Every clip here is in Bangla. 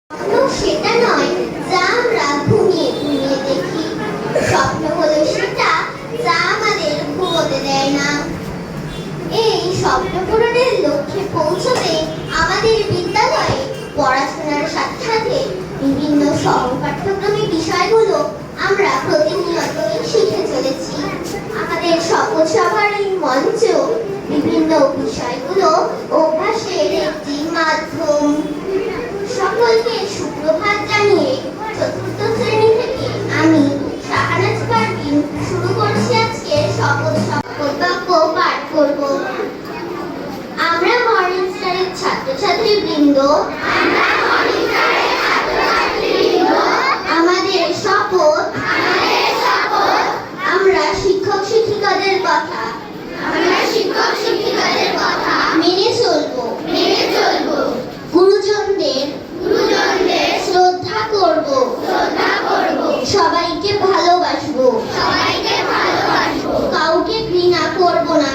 সেটা নয় যা আমরা ঘুমিয়ে ঘুমিয়ে দেখি। স্বপ্ন হলো সেটা যা আমাদের ঘুমোতে দেয় না। এই স্বপ্ন পূরণের লক্ষ্যে পৌঁছতে আমাদের বিদ্যালয়ে পড়াশোনার সাথে সাথে বিভিন্ন সহপাঠ্যক্রমিক বিষয়গুলো আমরা প্রতিনিয়তই শিখে চলেছি। আমাদের শপথ সভার এই মঞ্চ বিভিন্ন বিষয়গুলো অভ্যাসের একটি মাধ্যম। সকলকে সুপ্রভাত জানিয়ে চতুর্থ শ্রেণী থেকে আমি শাহনাজ পারভিন শুরু করছি আজকে শপথ বাক্য পাঠ করব। আমরা মর্নিং স্টারের ছাত্রছাত্রীবৃন্দ আমাদের শপথ আমরা শিক্ষক শিক্ষিকাদের কথা মেনে চলবো। গুরুজনদের শ্রদ্ধা করব। সবাইকে ভালোবাসবো। কাউকে ঘৃণা করব না।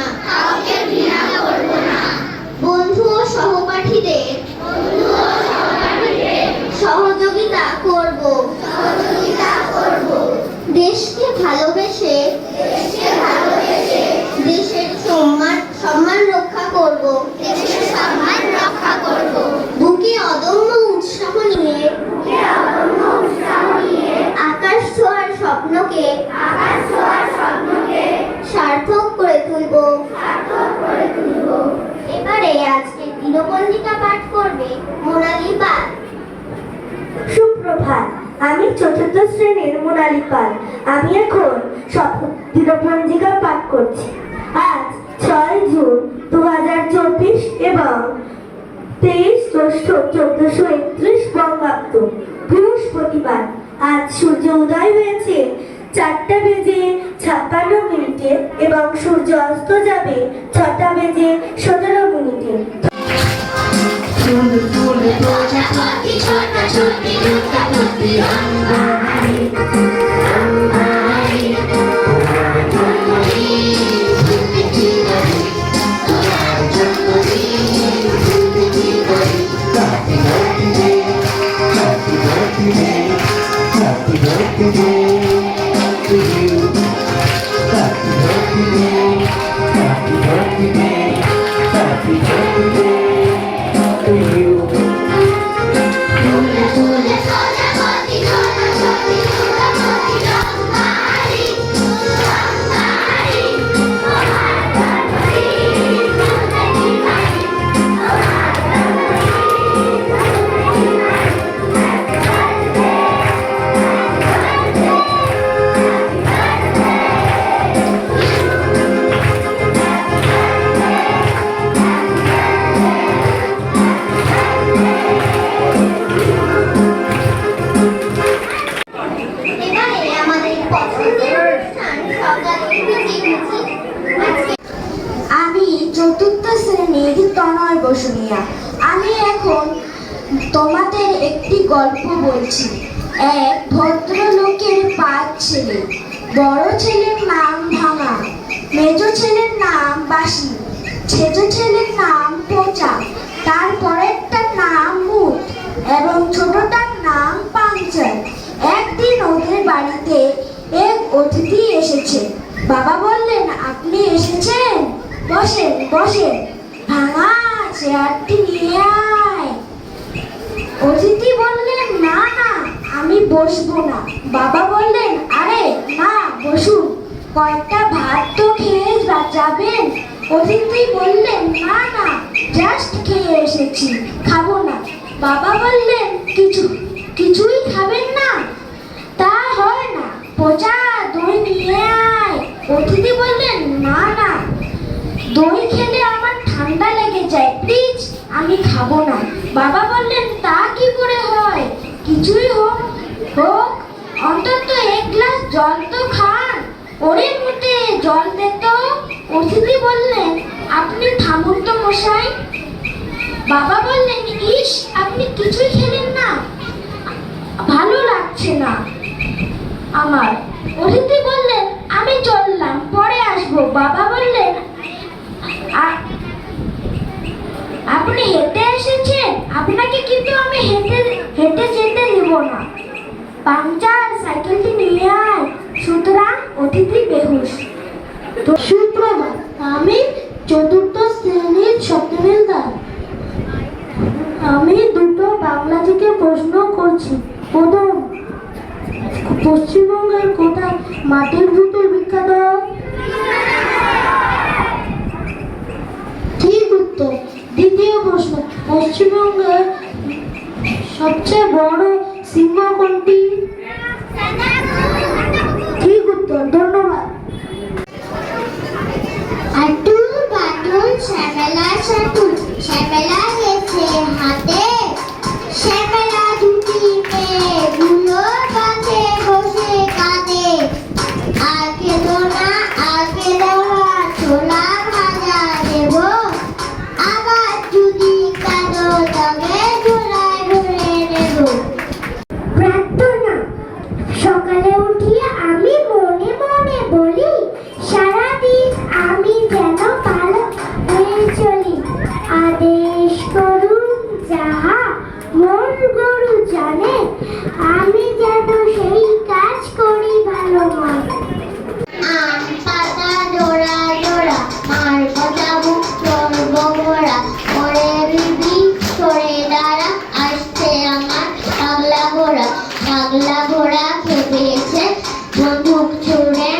বন্ধু ও সহপাঠীদের সহযোগিতা করব। দেশকে ভালোবেসে দেশের সম্মান রক্ষা করব। বুকে অদম্য উৎসাহ নিয়ে আকাশ ছোঁয়ার স্বপ্নকে সার্থক করে তুলব। এবারে আজকে দিনপঞ্জিকা পাঠ করবে মোনালি পাল। সুপ্রভাত, আমি চতুর্থ শ্রেণীর মোনালি পাল। আমি এখন দিনপঞ্জিকা পাঠ করছি। আজ 6 জুন 2024 এবং 23 জ্যৈষ্ঠ 1431 বঙ্গাব্দ, বৃহস্পতিবার। আজ সূর্য উদয় হয়েছে 4:56 এবং সূর্য অস্ত যাবে 6:17 আমি চতুর্থ শ্রেণীর তনয় বসুনিয়া। আমি এখন তোমাদের একটি গল্প বলছি। এক ভদ্রলোকের 5 ছেলে। বড় ছেলের নাম ভাঙা, মেজ ছেলের নাম বাসি, ছেজ ছেলের নাম পচা, তারপরেরটার নাম মুট এবং ছোটটার নাম পাংচার। একদিন ওদের বাড়িতে এক অতিথি এসেছে। বাবা বললেন, আপনি এসেছেন, বসেন বসেন, ভাঙা চেয়ারটি নিয়ে আয়। অতিথি বললেন, না না, আমি বসবো না। বাবা বললেন, আরে না, বসুন, কয়েকটা ভাত তো খেয়ে যাবেন। অতিথি বললেন, না না, জাস্ট খেয়ে এসেছি, খাবো না। বাবা বললেন, কিছুই খাবেন না? তা হয় না, পচা দই নিয়ে আয়। অতিথি বললেন, না না, দই খেলে আমার ঠান্ডা লেগে যায়, প্লিজ, আমি খাবো না। বাবা বললেন, তা কি করে হয়? কিছুই হোক অন্তত 1 গ্লাস জল তো খান। ওরে মুটে, জল দে তো। অতিথি বললেন, আপনি থামুন তো মশাই। বাবা বললেন, ইস, আপনি কিছুই খেলেন না, ভালো লাগছে না আমার। অতিথি বললেন, আমি চললাম, পরে আসবো। বাবা বললেন, আপনি হেঁটে এসেছেন? আপনাকে কিন্তু আমি হেঁটে না। পাংচার, সাইকেলটি নিয়ে আয়। সুতরাং অতিথি বেহুশ। সুপ্রভাত, আমি চতুর্থ শ্রেণীর সপ্তমের দাস। আমি দুটো বাংলা থেকে প্রশ্ন করছি। প্রথম, পশ্চিমবঙ্গের কোথায় মাটির পুতুল বিখ্যাত? ঠিক উত্তর। দ্বিতীয় প্রশ্ন, পশ্চিমবঙ্গের সবচেয়ে বড় সিংহ কোনটি? ঠিক উত্তর। ধন্যবাদ। আটুল বাটুল শ্যামেলা সাটুল, শ্যামেলা গেছে হাতে, শ্যামেলা দুটি মেয়ে গুলোর কাছে বসে কাঁদে। আর খেলো না, আর খেলো না, ছোলা ভাজা দেব, আবার যদি কাঁদো তবে ঝোলায় ভরে নেব। প্রার্থনা। সকালে উঠিয়ে আমি মনে মনে বলি, সারাদিন আমি যেন ভালো হয়ে চলি। আদেশ করুন যাহা মোর গরু জানে, আমি যেন সেই কাজ করি ভালো মনে। আম পাতা জোড়া জোড়া, মার কথা বুক চলব গোড়া, ওরে বিবি সরে দাঁড়া, আসছে আমার পাগলা ঘোড়া। পাগলা ঘোড়া খেপেছে, বন্দুক ছুড়ে